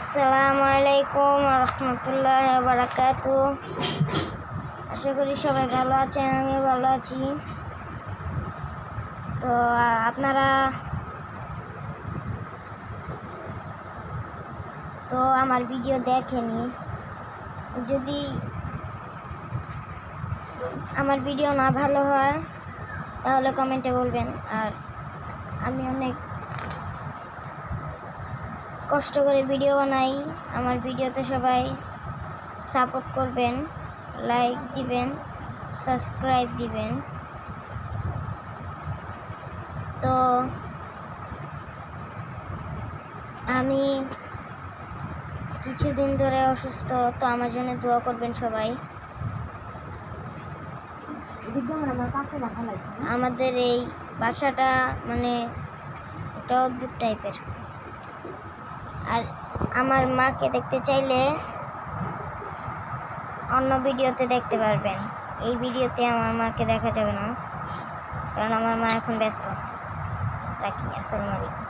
আসসালামু আলাইকুম রহমতুল্লাহি ওয়া বারাকাতুহু। আশা করি সবাই ভালো আছেন, আমিও ভালো আছি। তো আপনারা তো আমার ভিডিও দেখেনি, যদি আমার ভিডিও না ভালো হয় তাহলে কমেন্টে বলবেন। আর আমি অনেক কষ্ট করে ভিডিও বানাই, আমার ভিডিওতে সবাই সাপোর্ট করবেন, লাইক দিবেন, সাবস্ক্রাইব দিবেন। তো আমি কিছুদিন ধরে অসুস্থ, তো আমার জন্য দোয়া করবেন সবাই। আমাদের এই বাসাটা মানে একটা অদ্ভুত টাইপের। আর আমার মাকে দেখতে চাইলে অন্য ভিডিওতে দেখতে পারবেন, এই ভিডিওতে আমার মাকে দেখা যাবে না, কারণ আমার মা এখন ব্যস্ত। রাখি, আসসালামু আলাইকুম।